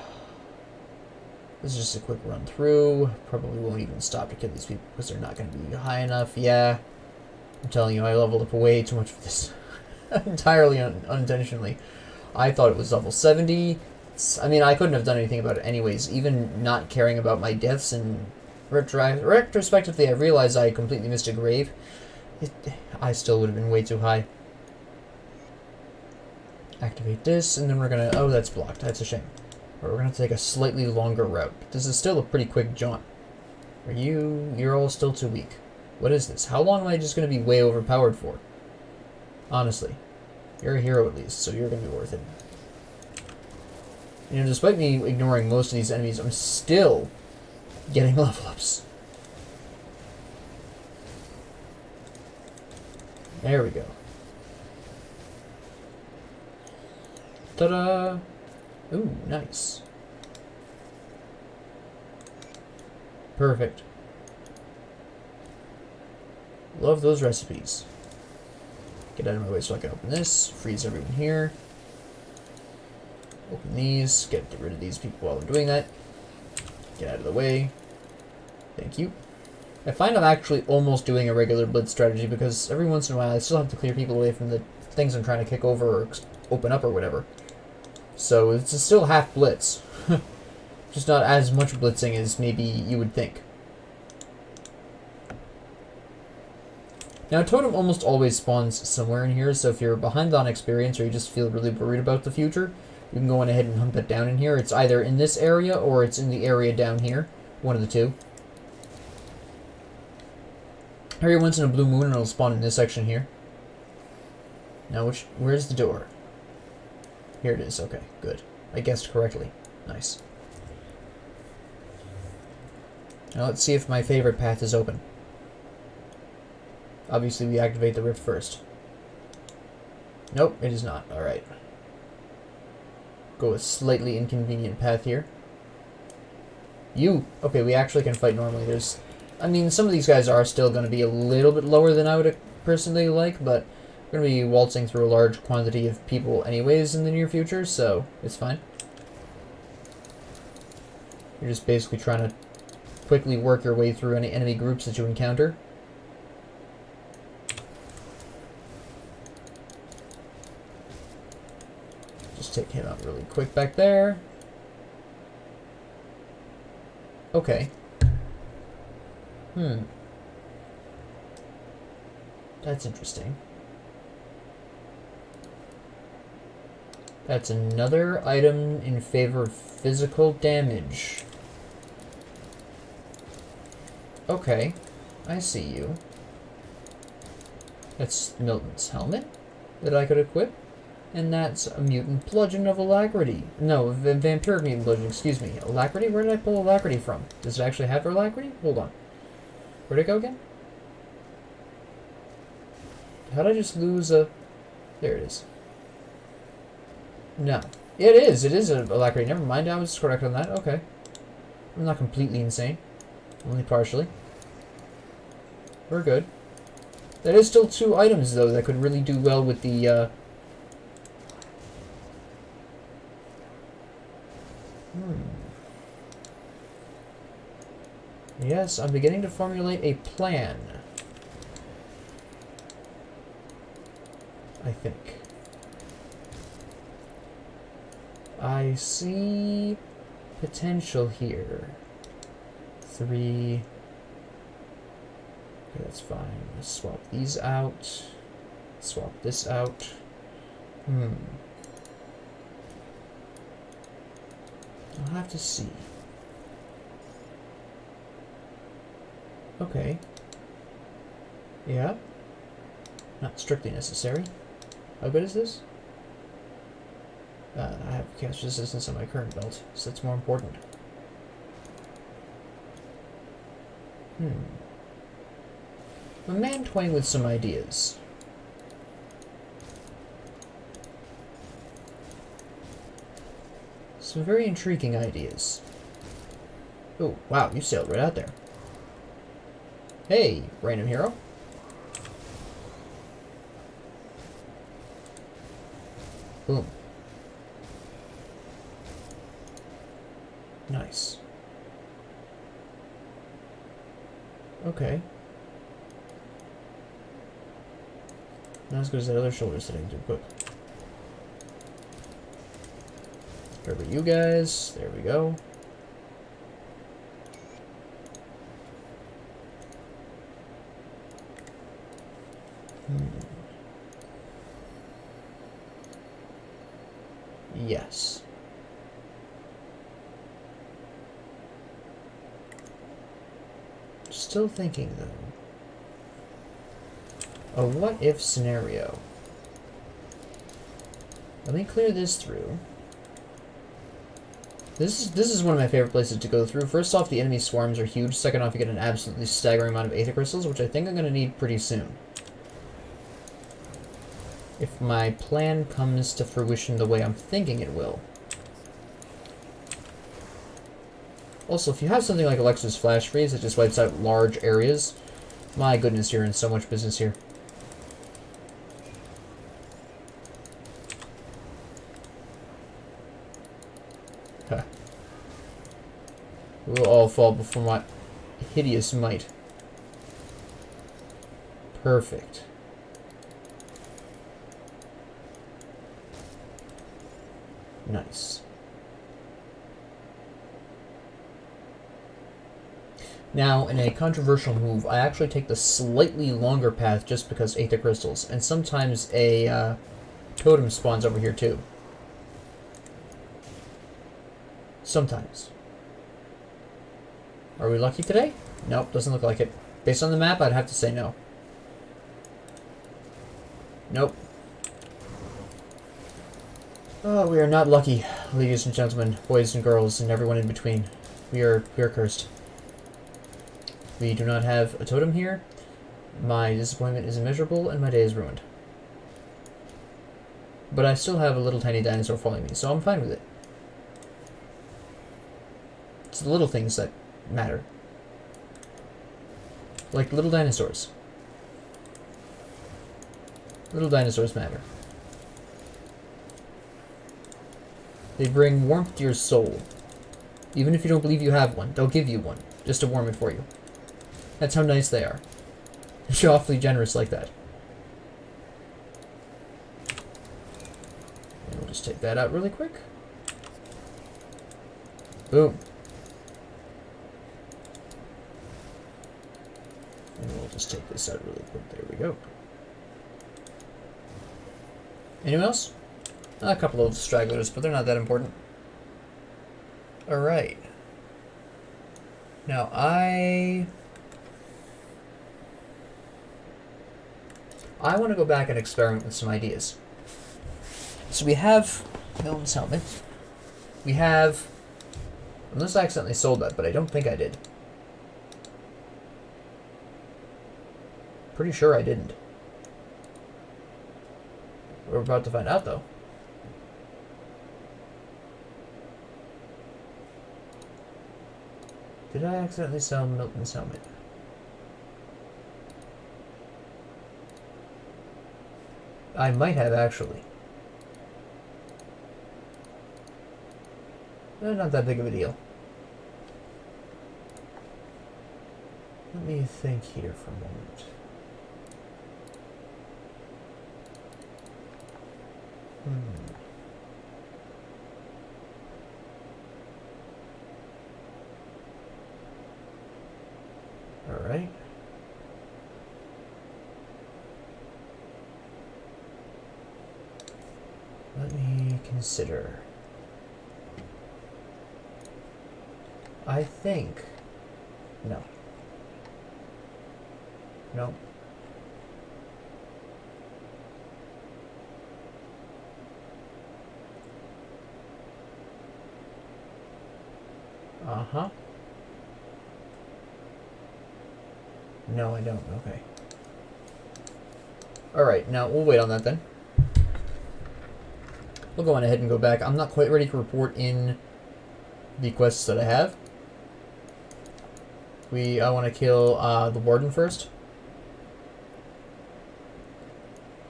Speaker 1: This is just a quick run through. Probably won't even stop to kill these people because they're not going to be high enough. Yeah. I'm telling you, I leveled up way too much for this. Entirely unintentionally. I thought it was level 70. I mean, I couldn't have done anything about it anyways. Even not caring about my deaths and retrospectively, I realized I completely missed a grave. I still would have been way too high. Activate this, and then we're gonna... oh, that's blocked. That's a shame. But we're gonna take a slightly longer route. This is still a pretty quick jaunt. Are you... you're all still too weak. What is this? How long am I just gonna be way overpowered for? Honestly. You're a hero at least, so you're gonna be worth it. You know, despite me ignoring most of these enemies, I'm still getting level ups. There we go. Ta-da! Ooh, nice. Perfect. Love those recipes. Get out of my way so I can open this. Freeze everyone here. Open these. Get rid of these people while I'm doing that. Get out of the way. Thank you. I find I'm actually almost doing a regular blitz strategy because every once in a while I still have to clear people away from the things I'm trying to kick over or open up or whatever. So it's still half blitz. Just not as much blitzing as maybe you would think. Now, Totem almost always spawns somewhere in here, so if you're behind on experience or you just feel really worried about the future, you can go on ahead and hunt it down in here. It's either in this area or it's in the area down here. One of the two. Every once in a blue moon, it'll spawn in this section here. Now, where's the door? Here it is. Okay, good. I guessed correctly. Nice. Now let's see if my favorite path is open. Obviously, we activate the rift first. Nope, it is not. Alright. Go a slightly inconvenient path here. Okay, we actually can fight normally. I mean, some of these guys are still going to be a little bit lower than I would personally like, but we're going to be waltzing through a large quantity of people anyways in the near future, so it's fine. You're just basically trying to quickly work your way through any enemy groups that you encounter. Just take him out really quick back there. Okay. That's interesting. That's another item in favor of physical damage. Okay, I see you. That's Milton's helmet that I could equip. And that's a mutant bludgeon of alacrity. No, vampiric mutant bludgeon, excuse me. Alacrity? Where did I pull alacrity from? Does it actually have alacrity? Hold on. Where'd it go again? How'd I just lose a... There it is. No. Yeah, it is. It is an alacrity. Never mind. I was correct on that. Okay. I'm not completely insane. Only partially. We're good. That is still 2 items, though, that could really do well with the, Yes, I'm beginning to formulate a plan. I think. I see potential here. 3. Okay, that's fine. Let's swap these out. Swap this out. I'll have to see. Okay. Yeah. Not strictly necessary. How good is this? I have cast resistance on my current belt, so that's more important. A man toying with some ideas. Some very intriguing ideas. Oh, wow, you sailed right out there. Hey, random hero. Boom. Nice. Okay. Not as good as that other shoulder sitting too quick. Cover you guys. There we go. Yes. Still thinking, though. A what-if scenario. Let me clear this through. This is one of my favorite places to go through. First off, the enemy swarms are huge. Second off, you get an absolutely staggering amount of aether crystals, which I think I'm going to need pretty soon. If my plan comes to fruition the way I'm thinking it will. Also, if you have something like Alexa's Flash Freeze that just wipes out large areas, my goodness, you're in so much business here. Huh. We'll all fall before my hideous might. Perfect. Nice. Now, in a controversial move, I actually take the slightly longer path just because aether crystals, and sometimes a totem spawns over here too. Sometimes. Are we lucky today? Nope, doesn't look like it. Based on the map, I'd have to say no. Nope. Oh, we are not lucky, ladies and gentlemen, boys and girls, and everyone in between. We are cursed. We do not have a totem here. My disappointment is immeasurable, and my day is ruined. But I still have a little tiny dinosaur following me, so I'm fine with it. It's the little things that matter. Like little dinosaurs. Little dinosaurs matter. They bring warmth to your soul. Even if you don't believe you have one, they'll give you one, just to warm it for you. That's how nice they are. They're awfully generous like that. And we'll just take that out really quick. Boom. And we'll just take this out really quick. There we go. Anyone else? A couple of stragglers, but they're not that important. Alright. Now, I want to go back and experiment with some ideas. So we have Milton's helmet. We have... Unless I accidentally sold that, but I don't think I did. Pretty sure I didn't. We're about to find out, though. Did I accidentally sell Milton's helmet? I might have, actually. Not that big of a deal. Let me think here for a moment. consider. I think... No. No. Uh-huh. No, I don't. Okay. Alright, now we'll wait on that then. We'll go on ahead and go back. I'm not quite ready to report in the quests that I have. I want to kill the warden first.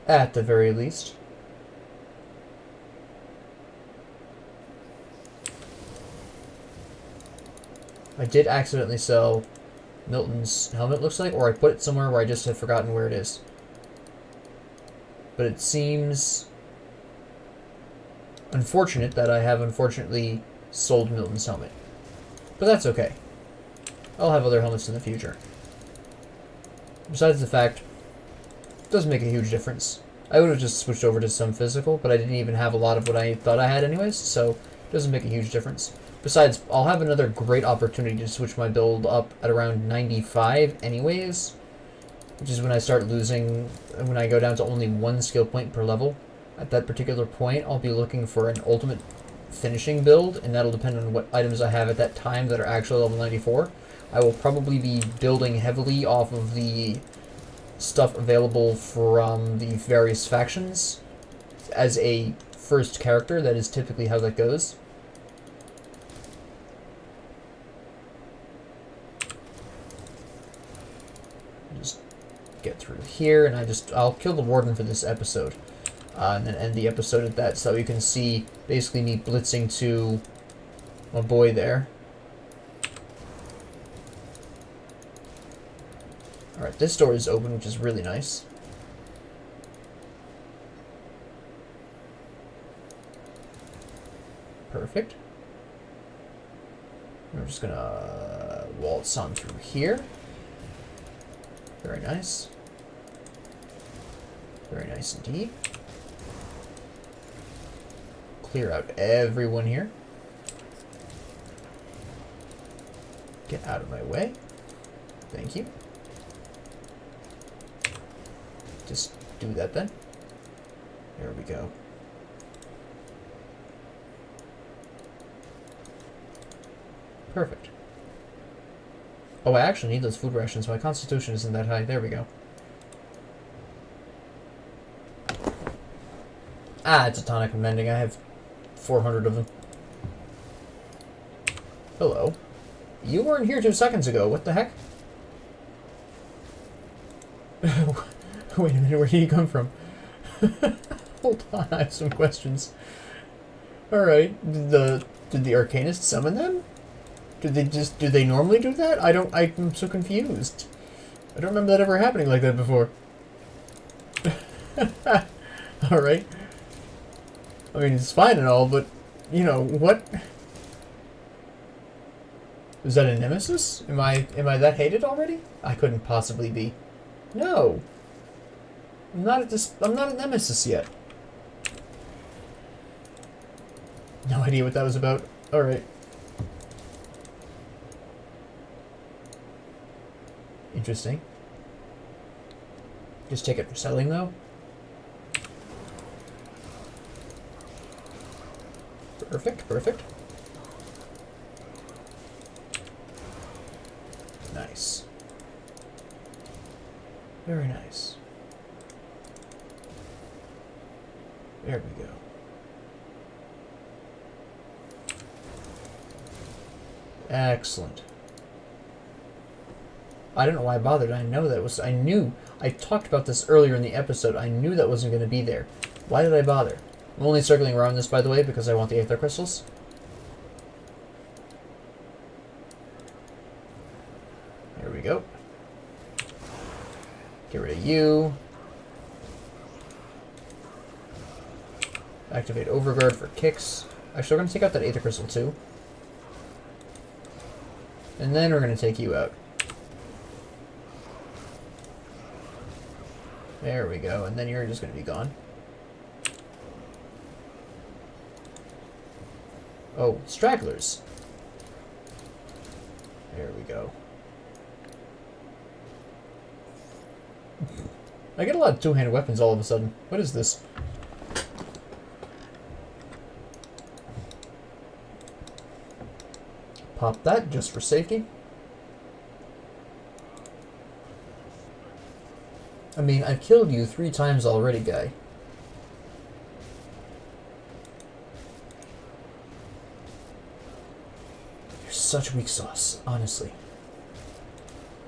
Speaker 1: At the very least. I did accidentally sell Milton's helmet, looks like, or I put it somewhere where I just had forgotten where it is. But it seems unfortunate that I have unfortunately sold Milton's helmet. But that's okay. I'll have other helmets in the future. Besides the fact, it doesn't make a huge difference. I would have just switched over to some physical, but I didn't even have a lot of what I thought I had anyways, so it doesn't make a huge difference. Besides, I'll have another great opportunity to switch my build up at around 95 anyways, which is when I start losing, when I go down to only 1 skill point per level. At that particular point, I'll be looking for an ultimate finishing build, and that'll depend on what items I have at that time that are actually level 94. I will probably be building heavily off of the stuff available from the various factions. As a first character, that is typically how that goes. Just get through here, and I'll kill the warden for this episode. And then end the episode at that, so you can see basically me blitzing to my boy there. Alright, this door is open, which is really nice. Perfect. We're just gonna waltz on through here. Very nice. Very nice indeed. Clear out everyone here. Get out of my way. Thank you. Just do that then. There we go. Perfect. Oh, I actually need those food rations. My constitution isn't that high. There we go. Ah, it's a tonic and mending. I have 400 of them. Hello. You weren't here 2 seconds ago. What the heck? Wait a minute, where did he come from? Hold on, I have some questions. Alright, did the Arcanist summon them? Do they normally do that? I'm so confused. I don't remember that ever happening like that before. Alright. I mean, it's fine and all, but, you know, what? Is that a nemesis? Am I that hated already? I couldn't possibly be. No. I'm not a nemesis yet. No idea what that was about. Alright. Interesting. Just take it for selling, though. Perfect, perfect. Nice. Very nice. There we go. Excellent. I don't know why I bothered. I talked about this earlier in the episode. I knew that wasn't going to be there. Why did I bother? I'm only circling around this, by the way, because I want the Aether Crystals. There we go. Get rid of you. Activate Overguard for kicks. Actually, we're going to take out that Aether Crystal, too. And then we're going to take you out. There we go, and then you're just going to be gone. Oh, stragglers. There we go. I get a lot of two-handed weapons all of a sudden. What is this? Pop that just for safety. I mean, I've killed you 3 times already, guy. You're such weak sauce, honestly.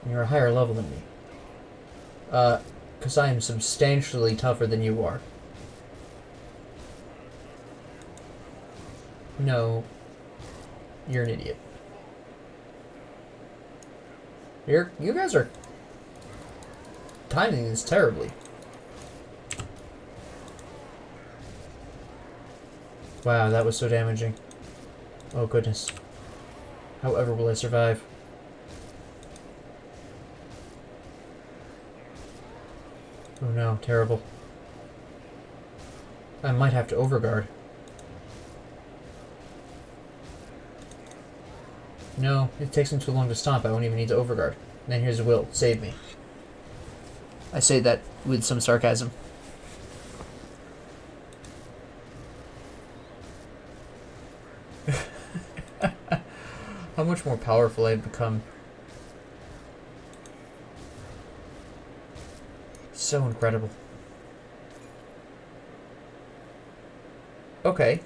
Speaker 1: And you're a higher level than me. Because I am substantially tougher than you are. No. You're an idiot. You guys are timing this terribly. Wow, that was so damaging. Oh goodness. However will I survive? Oh no, terrible. I might have to overguard. No, it takes him too long to stomp. I won't even need to overguard. And then here's Will. Save me. I say that with some sarcasm. How much more powerful I've become. So incredible. Okay.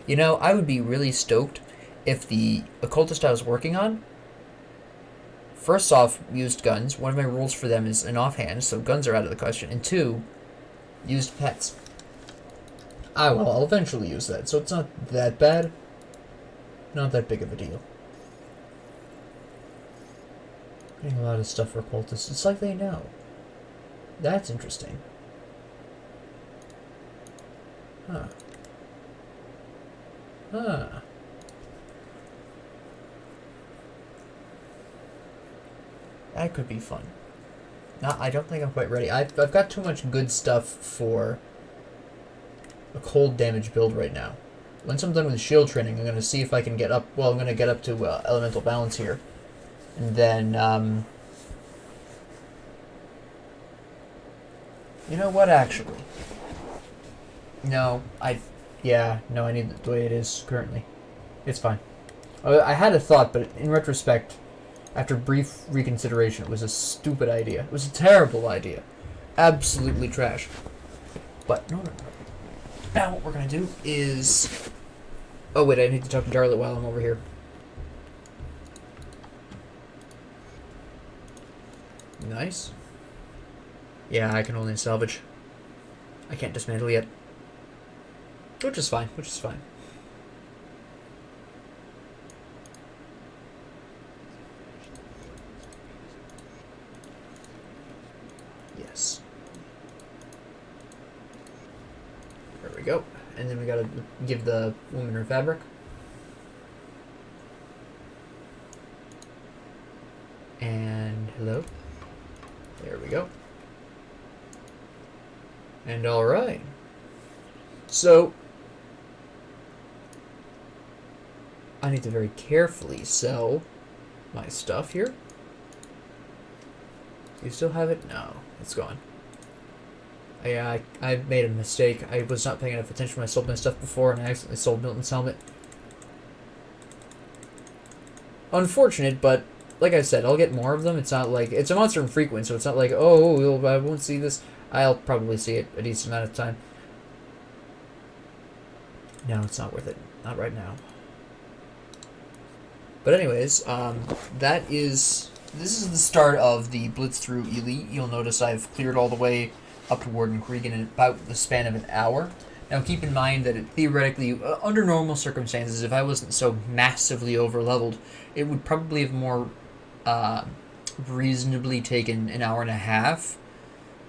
Speaker 1: You know, I would be really stoked if the occultist I was working on, first off, used guns. One of my rules for them is an offhand, so guns are out of the question. And 2, used pets. I'll eventually use that, so it's not that bad. Not that big of a deal. Getting a lot of stuff for occultists. It's like they know. That's interesting. Huh. Huh. That could be fun. No, I don't think I'm quite ready. I've got too much good stuff for a cold damage build right now. Once I'm done with shield training, I'm going to see if I can get up... Well, I'm going to get up to elemental balance here. And then, you know what, actually? No, Yeah, no, I need it the way it is currently. It's fine. I had a thought, but in retrospect, after brief reconsideration, it was a stupid idea. It was a terrible idea. Absolutely trash. But, no. Now what we're going to do is... Oh, wait, I need to talk to Charlotte while I'm over here. Nice. Yeah, I can only salvage. I can't dismantle yet. Which is fine, Yes. There we go. And then we gotta give the woman her fabric. And hello. There we go. And alright. So, I need to very carefully sell my stuff here. Do you still have it? No, it's gone. I made a mistake. I was not paying enough attention when I sold my stuff before, and I accidentally sold Milton's helmet. Unfortunate, but like I said, I'll get more of them. It's not like... It's a monster infrequent, so it's not like, oh, I won't see this. I'll probably see it a decent amount of time. No, it's not worth it. Not right now. But anyways, this is the start of the Blitz through Elite. You'll notice I've cleared all the way up to Warden Krieg in about the span of an hour. Now keep in mind that theoretically, under normal circumstances, if I wasn't so massively over-leveled, it would probably have more reasonably taken an hour and a half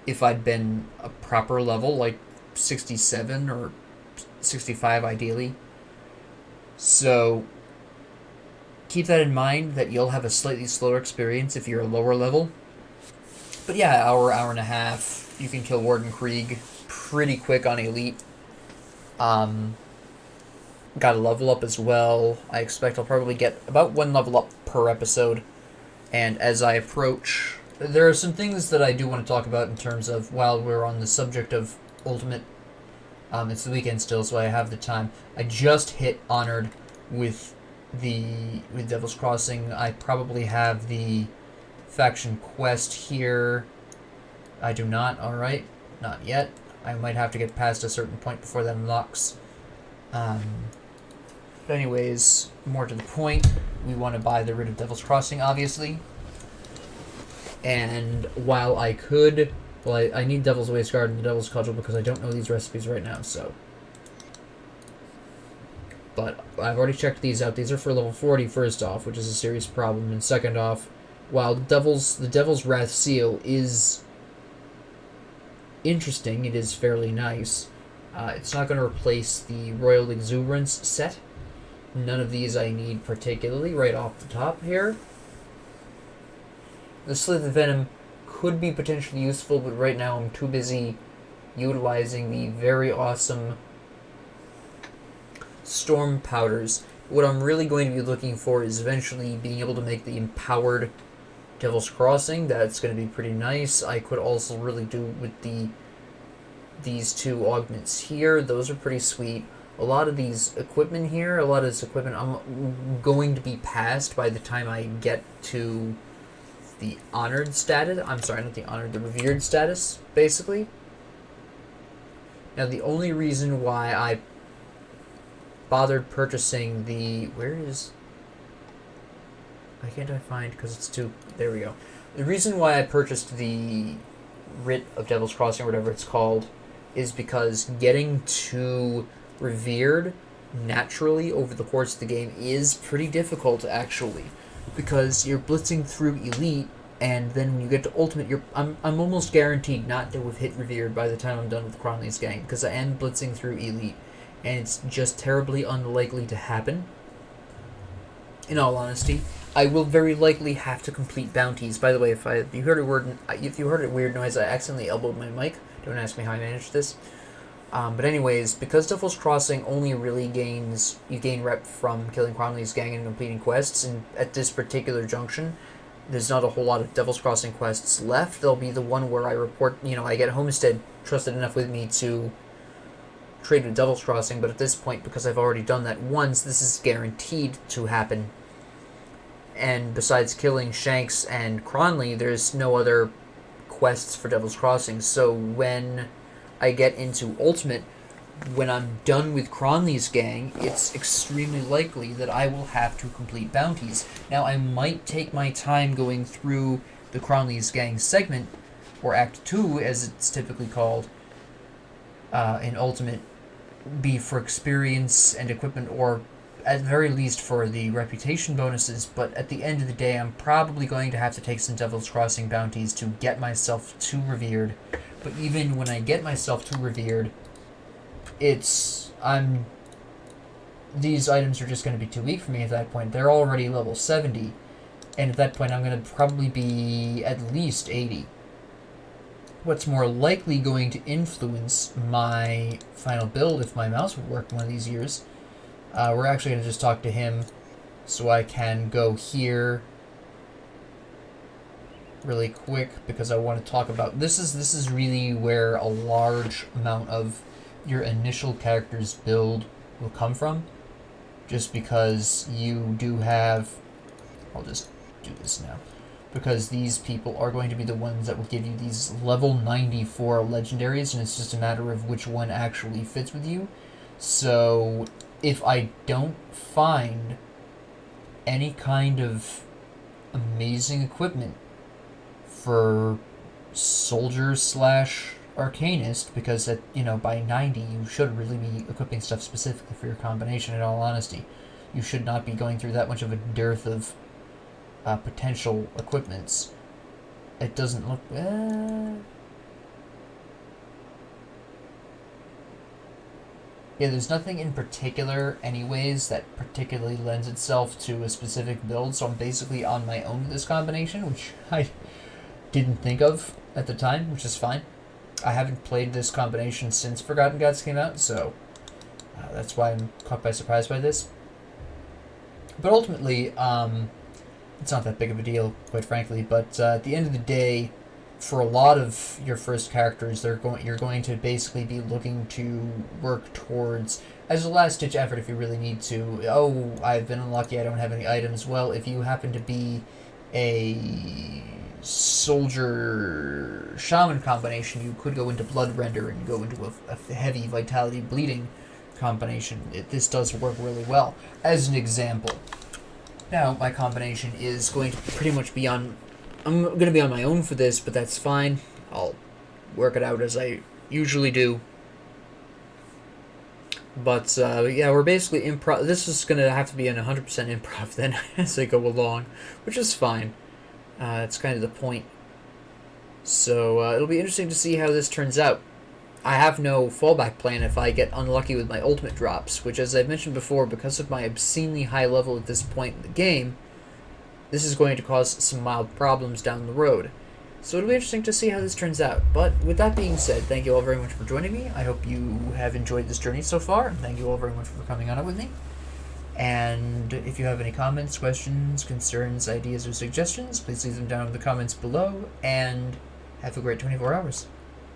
Speaker 1: if I'd been a proper level, like 67 or 65 ideally. So keep that in mind, that you'll have a slightly slower experience if you're a lower level. But yeah, hour and a half. You can kill Warden Krieg pretty quick on Elite. Got a level up as well. I expect I'll probably get about 1 level up per episode. And as I approach, there are some things that I do want to talk about in terms of, while we're on the subject of Ultimate. It's the weekend still, so I have the time. I just hit Honored with Devil's Crossing. I probably have the faction quest here. I do not. Alright. Not yet. I might have to get past a certain point before that unlocks. But anyways, more to the point, we want to buy the Writ of Devil's Crossing, obviously. And while I could... Well, I need Devil's Wasteguard and the Devil's Cudgel because I don't know these recipes right now, so... But I've already checked these out. These are for level 40, first off, which is a serious problem. And second off, while the Devil's Wrath Seal is interesting, it is fairly nice, it's not going to replace the Royal Exuberance set. None of these I need particularly right off the top here. The Slither Venom could be potentially useful, but right now I'm too busy utilizing the very awesome Storm Powders. What I'm really going to be looking for is eventually being able to make the Empowered Devil's Crossing. That's going to be pretty nice. I could also really do with these two augments here. Those are pretty sweet. A lot of these equipment here, a lot of this equipment I'm going to be past by the time I get to the honored status. I'm sorry, not the honored, the revered status, basically. Now, the only reason why I bothered purchasing the... Where is... Why can't I find... Because it's too... There we go. The reason why I purchased the Writ of Devil's Crossing, or whatever it's called, is because getting to revered naturally over the course of the game is pretty difficult, actually, because you're blitzing through Elite, and then when you get to Ultimate, I'm almost guaranteed not to have hit revered by the time I'm done with Cronley's gang, because I am blitzing through Elite, and it's just terribly unlikely to happen. In all honesty, I will very likely have to complete bounties. By the way, if you heard a weird noise, I accidentally elbowed my mic. Don't ask me how I managed this. But anyways, because Devil's Crossing only really you gain rep from killing Cronley's gang and completing quests, and at this particular junction, there's not a whole lot of Devil's Crossing quests left. There'll be the one where I report, I get Homestead trusted enough with me to trade with Devil's Crossing, but at this point, because I've already done that once, this is guaranteed to happen. And besides killing Shanks and Cronley, there's no other quests for Devil's Crossing, so when I get into Ultimate, when I'm done with Cronley's gang, it's extremely likely that I will have to complete bounties. Now, I might take my time going through the Cronley's gang segment, or Act 2, as it's typically called, in Ultimate, be for experience and equipment, or at the very least for the reputation bonuses, but at the end of the day, I'm probably going to have to take some Devil's Crossing bounties to get myself to revered. But even when I get myself to revered, these items are just going to be too weak for me at that point. They're already level 70, and at that point I'm going to probably be at least 80. What's more likely going to influence my final build, if my mouse would work one of these years, we're actually going to just talk to him, so I can go here really quick, because I want to talk about... This is really where a large amount of your initial character's build will come from, just because you do have... I'll just do this now. Because these people are going to be the ones that will give you these level 94 legendaries, and it's just a matter of which one actually fits with you. So if I don't find any kind of amazing equipment for soldier / arcanist, because at by 90 you should really be equipping stuff specifically for your combination. In all honesty, you should not be going through that much of a dearth of potential equipments. It doesn't look... Yeah, there's nothing in particular anyways that particularly lends itself to a specific build, so I'm basically on my own with this combination, which didn't think of at the time, which is fine. I haven't played this combination since Forgotten Gods came out, so that's why I'm caught by surprise by this. But ultimately, it's not that big of a deal, quite frankly. But at the end of the day, for a lot of your first characters, you're going to basically be looking to work towards, as a last-ditch effort if you really need to. Oh, I've been unlucky, I don't have any items. Well, if you happen to be a soldier shaman combination, you could go into blood render and go into a heavy vitality bleeding combination. This does work really well. As an example, now my combination is going to pretty much be on. I'm going to be on my own for this, but that's fine. I'll work it out as I usually do. But yeah, we're basically improv. This is going to have to be an 100% improv then as I go along, which is fine. That's kind of the point. So it'll be interesting to see how this turns out. I have no fallback plan if I get unlucky with my ultimate drops, which, as I've mentioned before, because of my obscenely high level at this point in the game, this is going to cause some mild problems down the road. So it'll be interesting to see how this turns out. But with that being said, thank you all very much for joining me. I hope you have enjoyed this journey so far, and thank you all very much for coming on it with me. And if you have any comments, questions, concerns, ideas, or suggestions, please leave them down in the comments below, and have a great 24 hours.